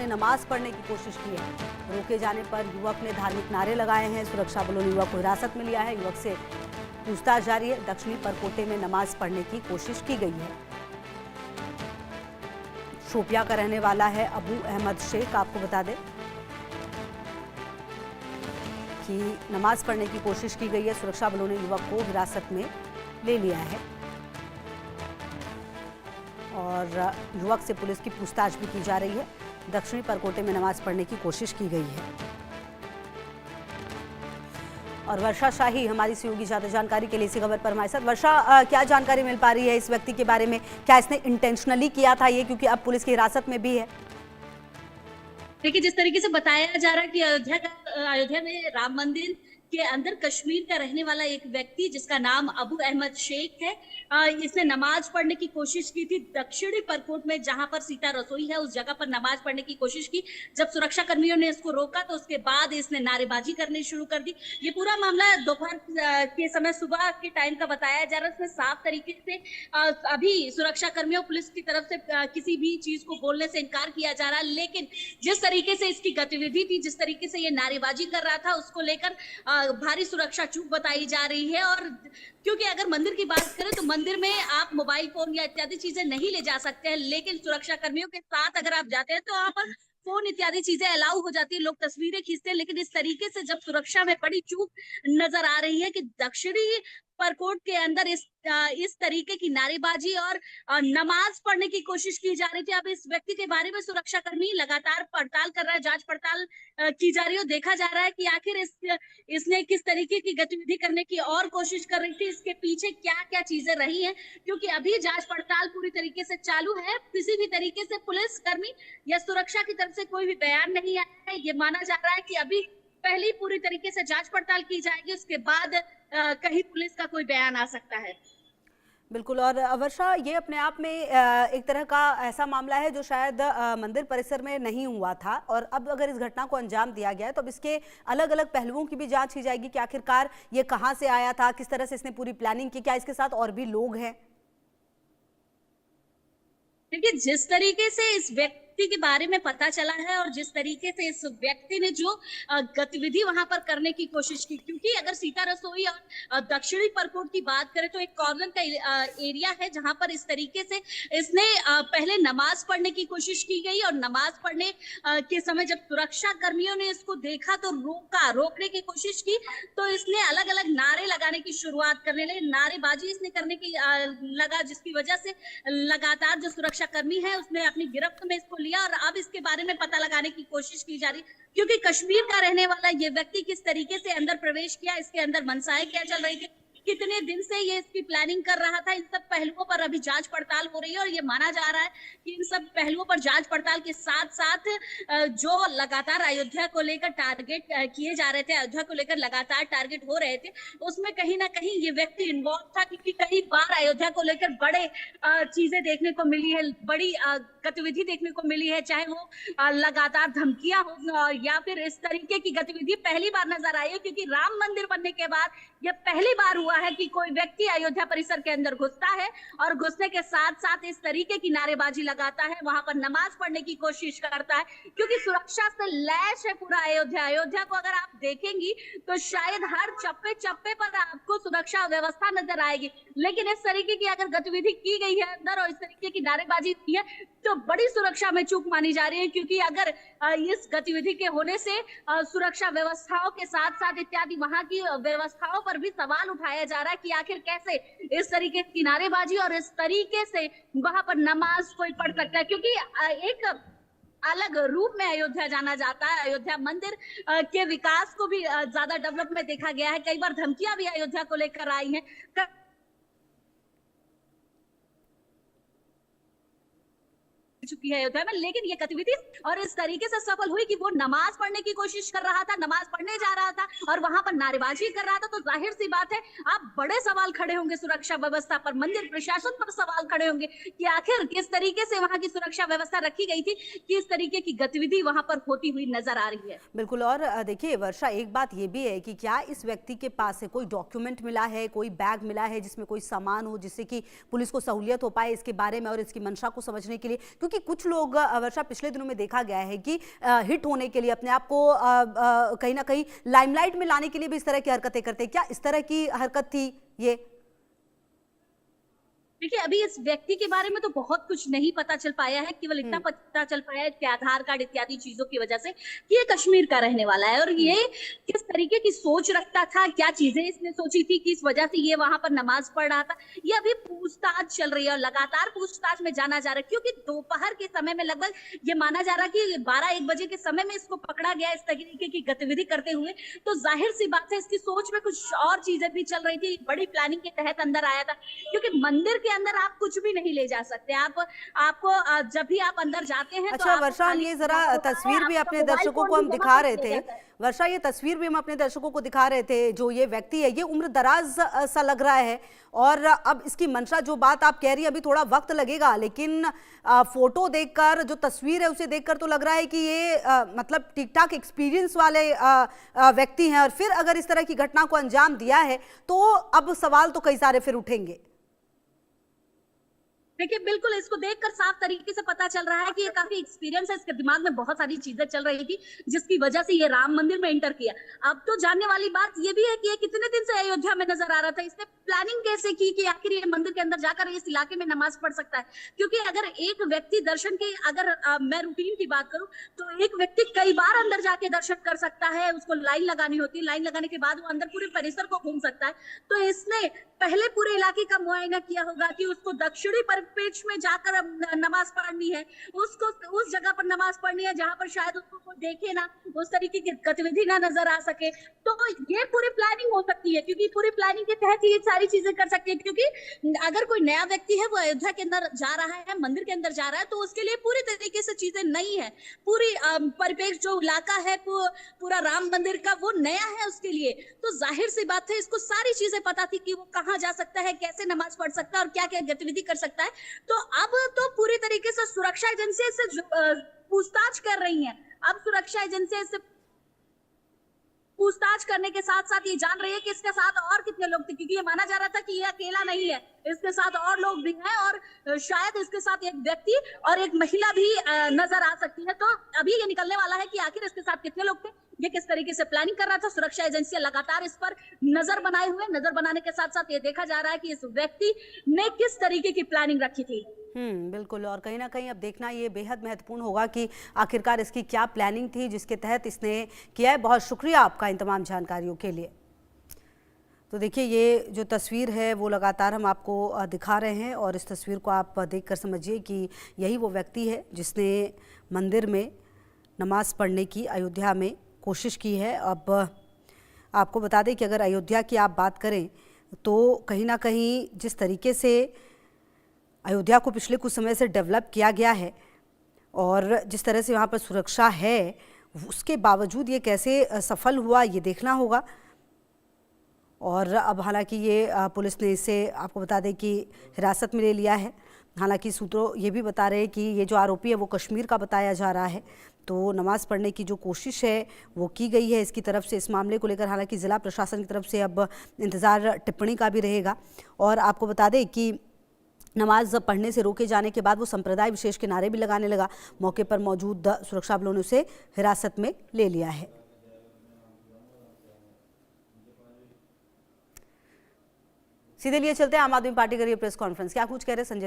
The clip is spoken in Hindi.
ने नमाज पढ़ने की कोशिश की है। रोके जाने पर युवक ने धार्मिक नारे लगाए हैं। सुरक्षा बलों ने युवक को हिरासत में लिया है। युवक से पूछताछ जारी है। दक्षिणी परकोटे में नमाज पढ़ने की कोशिश की गई है। शोपिया का रहने वाला है अबू अहमद शेख। आपको बता दें कि नमाज पढ़ने की कोशिश की गई है। सुरक्षा बलों ने युवक को हिरासत में ले लिया है और युवक से पुलिस की पूछताछ भी की जा रही है। दक्षिणी परकोटे में नमाज पढ़ने की कोशिश की गई है। और वर्षा शाही हमारी सहयोगी ज्यादा जानकारी के लिए इसी खबर पर हमारे साथ। वर्षा, क्या जानकारी मिल पा रही है इस व्यक्ति के बारे में? क्या इसने इंटेंशनली किया था ये, क्योंकि अब पुलिस की हिरासत में भी है? देखिए, जिस तरीके से बताया जा रहा है कि अयोध्या में राम मंदिर के अंदर कश्मीर का रहने वाला एक व्यक्ति जिसका नाम अबू अहमद शेख है, इसने नमाज पढ़ने की कोशिश की थी दक्षिणी परकोट में, जहां पर सीता रसोई है, उस जगह पर नमाज पढ़ने की कोशिश की। जब सुरक्षा कर्मियों ने इसको रोका तो उसके बाद इसने नारेबाजी करनी शुरू कर दी। ये पूरा मामला दोपहर के समय, सुबह के टाइम का बताया जा रहा है। इसमें साफ तरीके से अभी सुरक्षा कर्मियों पुलिस की तरफ से किसी भी चीज को बोलने से इनकार किया जा रहा है, लेकिन जिस तरीके से इसकी गतिविधि थी, जिस तरीके से ये नारेबाजी कर रहा था, उसको लेकर भारी सुरक्षा चूक बताई जा रही है। और क्योंकि अगर मंदिर की बात करें तो मंदिर में आप मोबाइल फोन या इत्यादि चीजें नहीं ले जा सकते हैं, लेकिन सुरक्षा कर्मियों के साथ अगर आप जाते हैं तो वहां पर फोन इत्यादि चीजें अलाउ हो जाती है, लोग तस्वीरें खींचते हैं। लेकिन इस तरीके से जब सुरक्षा में बड़ी चूक नजर आ रही है कि दक्षिणी परकोट के अंदर इस तरीके की नारेबाजी और नमाज पढ़ने की कोशिश की जा रही थी। अब इस व्यक्ति के बारे में सुरक्षा कर्मी लगातार पड़ताल कर रहा है, जांच पड़ताल की जा रही है। देखा जा रहा है कि आखिर इसने किस तरीके की गतिविधि करने की और कोशिश कर रही थी, इसके पीछे क्या क्या चीजें रही हैं, क्योंकि अभी जांच पड़ताल पूरी तरीके से चालू है। किसी भी तरीके से पुलिस कर्मी या सुरक्षा की तरफ से कोई भी बयान नहीं आया है। ये माना जा रहा है कि अभी पहले पूरी तरीके से जांच पड़ताल की जाएगी, उसके बाद कहीं पुलिस का कोई बयान आ सकता है। बिल्कुल। और वर्षा, ये अपने आप में एक तरह का ऐसा मामला है जो शायद मंदिर परिसर में नहीं हुआ था, और अब अगर इस घटना को अंजाम दिया गया है तो अब इसके अलग अलग पहलुओं की भी जांच की जाएगी कि आखिरकार ये कहां से आया था, किस तरह से इसने पूरी प्लानिंग की, क्या इसके साथ और भी लोग हैं? देखिए, जिस तरीके से इस व्यक्ति के बारे में पता चला है और जिस तरीके से इस व्यक्ति ने जो गतिविधि वहां पर करने की कोशिश की, क्योंकि अगर सीता रसोई और दक्षिणी परकोट की बात करें तो एक कॉर्नर का एरिया है जहां पर इस तरीके से इसने पहले नमाज पढ़ने की कोशिश की गई, और नमाज पढ़ने के समय जब सुरक्षा कर्मियों ने इसको देखा तो रोकने की कोशिश की, तो इसने अलग अलग नारे लगाने की शुरुआत करने लगे। नारेबाजी इसने करने की लगा, जिसकी वजह से लगातार जो सुरक्षा कर्मी है उसने अपनी गिरफ्त में इसको लिया, और अब इसके बारे में पता लगाने की कोशिश की जा रही, क्योंकि कश्मीर का रहने वाला ये व्यक्ति किस तरीके से अंदर प्रवेश किया, इसके अंदर मंशाएं क्या चल रही थी, कितने दिन से ये इसकी प्लानिंग कर रहा था, इन सब पहलुओं पर अभी जांच पड़ताल हो रही है। और ये माना जा रहा है कि इन सब पहलुओं पर जांच पड़ताल के साथ साथ जो लगातार अयोध्या को लेकर टारगेट किए जा रहे थे, अयोध्या को लेकर लगातार टारगेट हो रहे थे, उसमें कहीं ना कहीं ये व्यक्ति इन्वॉल्व था, क्योंकि कई बार अयोध्या को लेकर बड़े चीजें देखने को मिली है, बड़ी गतिविधि देखने को मिली है, चाहे वो लगातार धमकियां हो या फिर इस तरीके की गतिविधि पहली बार नजर आई है, क्योंकि राम मंदिर बनने के बाद यह पहली बार हुआ है कि कोई व्यक्ति अयोध्या परिसर के अंदर घुसता है और घुसने के साथ साथ इस तरीके की नारेबाजी लगाता है, वहां पर नमाज पढ़ने की कोशिश करता है, क्योंकि सुरक्षा से लैश है पूरा अयोध्या। अयोध्या को अगर आप देखेंगी तो शायद हर चप्पे चप्पे पर आपको सुरक्षा व्यवस्था नजर आएगी, लेकिन इस तरीके की अगर गतिविधि की गई है अंदर और इस तरीके की नारेबाजी की है तो बड़ी सुरक्षा में चूक मानी जा रही है, क्योंकि अगर इस गतिविधि के होने से सुरक्षा व्यवस्थाओं के साथ साथ इत्यादि वहां की व्यवस्थाओं पर भी सवाल उठाया जा रहा है कि आखिर कैसे इस तरीके की नारेबाजी और इस तरीके से वहां पर नमाज कोई पढ़ सकता है, क्योंकि एक अलग रूप में अयोध्या जाना जाता है। अयोध्या मंदिर के विकास को भी ज्यादा डेवलप में देखा गया है। कई बार धमकियां भी अयोध्या को लेकर आई हैं, चुकी है अयोध्या में, लेकिन ये गतिविधि और इस तरीके से सफल हुई कि वो नमाज पढ़ने की कोशिश कर रहा था, नमाज पढ़ने जा रहा था और वहां पर नारेबाजी कर रहा था, तो जाहिर सी बात है आप बड़े सवाल खड़े होंगे सुरक्षा व्यवस्था पर, मंदिर प्रशासन पर सवाल खड़े होंगे कि आखिर किस तरीके से वहां की सुरक्षा व्यवस्था रखी गई थी कि इस तरीके की गतिविधि वहां पर होती हुई नजर आ रही है। बिल्कुल। और देखिए वर्षा, एक बात ये भी है कि क्या इस व्यक्ति के पास से कोई डॉक्यूमेंट मिला है, कोई बैग मिला है जिसमें कोई सामान हो, जिससे कि पुलिस को सहूलियत हो पाए इसके बारे में और इसकी मंशा को समझने के लिए? क्योंकि क्योंकि कुछ लोग वर्षा पिछले दिनों में देखा गया है कि हिट होने के लिए अपने आप को कहीं ना कहीं लाइमलाइट में लाने के लिए भी इस तरह की हरकतें करते हैं। क्या इस तरह की हरकत थी ये? देखिए, अभी इस व्यक्ति के बारे में तो बहुत कुछ नहीं पता चल पाया है, केवल इतना पता चल पाया है कि आधार कार्ड इत्यादि चीजों की वजह से कि ये कश्मीर का रहने वाला है और ये किस तरीके की सोच रखता था, क्या चीजें इसने सोची थी कि इस वजह से ये वहां पर नमाज पढ़ रहा था, ये अभी पूछताछ चल रही है और लगातार पूछताछ में जाना जा रहा है, क्योंकि दोपहर के समय में लगभग ये माना जा रहा है कि 12-1 बजे के समय में इसको पकड़ा गया इस तरीके की गतिविधि करते हुए। तो जाहिर सी बात है इसकी सोच में कुछ और चीजें भी चल रही थी, बड़ी प्लानिंग के तहत अंदर आया था, क्योंकि मंदिर के अंदर आप कुछ भी नहीं ले जा सकते। आपको जब भी आप अंदर जाते हैं अच्छा तो वर्षा, हम ये जरा तस्वीर भी अपने दर्शकों को हम दिखा रहे थे। वर्षा, ये तस्वीर भी हम अपने दर्शकों को दिखा रहे थे। जो ये व्यक्ति है ये उम्र दराज सा लग रहा है और अब इसकी मंशा, जो बात आप कह रही है, अभी थोड़ा वक्त लगेगा, लेकिन फोटो देखकर, जो तस्वीर है उसे देखकर तो लग रहा है कि ये मतलब ठीक ठाक एक्सपीरियंस वाले व्यक्ति हैं। और फिर अगर इस तरह की घटना को अंजाम दिया है तो अब सवाल तो कई सारे फिर उठेंगे। देखिए, बिल्कुल इसको देखकर साफ तरीके से पता चल रहा है कि ये काफी एक्सपीरियंस है, इसके दिमाग में बहुत सारी चीजें चल रही थी जिसकी वजह से ये राम मंदिर में एंटर किया। अब तो जानने वाली बात ये भी है कि ये कितने दिन से अयोध्या में नजर आ रहा था, इसने प्लानिंग कैसे की कि आखिर ये मंदिर के अंदर जाकर इस इलाके में नमाज पढ़ सकता है। क्योंकि अगर एक व्यक्ति दर्शन के, अगर मैं रूटीन की बात करूं तो एक व्यक्ति कई बार अंदर जाके दर्शन कर सकता है, उसको लाइन लगानी होती है, लाइन लगाने के बाद वो अंदर पूरे परिसर को घूम सकता है। तो इसने पहले पूरे इलाके का मुआयना किया होगा कि उसको दक्षिणी परिपेक्ष में जाकर नमाज पढ़नी है, उसको उस जगह पर नमाज पढ़नी है जहां पर शायद उसको कोई देखे ना, उस तरीके की गतिविधि ना नजर आ सके। तो ये पूरी प्लानिंग हो सकती है, क्योंकि पूरी प्लानिंग के तहत ये सारी चीजें कर सकती है। क्योंकि अगर कोई नया व्यक्ति है वो अयोध्या के अंदर जा रहा है, मंदिर के अंदर जा रहा है, तो उसके लिए पूरी तरीके से चीजें नई है। पूरी परिपेक्ष जो इलाका है पूरा राम मंदिर का, वो नया है उसके लिए। तो जाहिर सी बात है इसको सारी चीजें पता थी कि वो कहाँ जा सकता है, कैसे नमाज पढ़ सकता है और क्या क्या गतिविधि कर सकता है। तो अब तो पूरी तरीके से सुरक्षा एजेंसी से पूछताछ कर रही हैं। अब सुरक्षा एजेंसी से पूछताछ करने के साथ साथ ये जान रही है कि इसके साथ और कितने लोग थे, क्योंकि ये माना जा रहा था कि ये अकेला नहीं है, इसके साथ और लोग भी हैं और शायद इसके साथ एक व्यक्ति और एक महिला भी नजर आ सकती है। तो अभी ये निकलने वाला है कि आखिर इसके साथ कितने लोग थे, ये किस तरीके से प्लानिंग कर रहा था। सुरक्षा एजेंसियां लगातार इस पर नजर बनाने के साथ साथ ये देखा जा रहा है कि इस व्यक्ति ने किस तरीके की प्लानिंग रखी थी। बिल्कुल। और कहीं ना कहीं अब देखना ये बेहद महत्वपूर्ण होगा कि आखिरकार इसकी क्या प्लानिंग थी जिसके तहत इसने किया है। बहुत शुक्रिया आपका इन तमाम जानकारियों के लिए। तो देखिए, ये जो तस्वीर है वो लगातार हम आपको दिखा रहे हैं और इस तस्वीर को आप देखकर समझिए कि यही वो व्यक्ति है जिसने मंदिर में नमाज पढ़ने की अयोध्या में कोशिश की है। अब आपको बता दें कि अगर अयोध्या की आप बात करें तो कहीं ना कहीं जिस तरीके से अयोध्या को पिछले कुछ समय से डेवलप किया गया है और जिस तरह से वहाँ पर सुरक्षा है, उसके बावजूद ये कैसे सफल हुआ ये देखना होगा। और अब हालांकि ये पुलिस ने इसे, आपको बता दें कि हिरासत में ले लिया है। हालांकि सूत्रों ये भी बता रहे हैं कि ये जो आरोपी है वो कश्मीर का बताया जा रहा है। तो नमाज पढ़ने की जो कोशिश है वो की गई है इसकी तरफ से। इस मामले को लेकर हालांकि ज़िला प्रशासन की तरफ से अब इंतज़ार टिप्पणी का भी रहेगा। और आपको बता दें कि नमाज पढ़ने से रोके जाने के बाद वो संप्रदाय विशेष के नारे भी लगाने लगा। मौके पर मौजूद सुरक्षा बलों ने उसे हिरासत में ले लिया है। सीधे लिए चलते हैं आम आदमी पार्टी करिए प्रेस कॉन्फ्रेंस। क्या कुछ कह रहे संजय?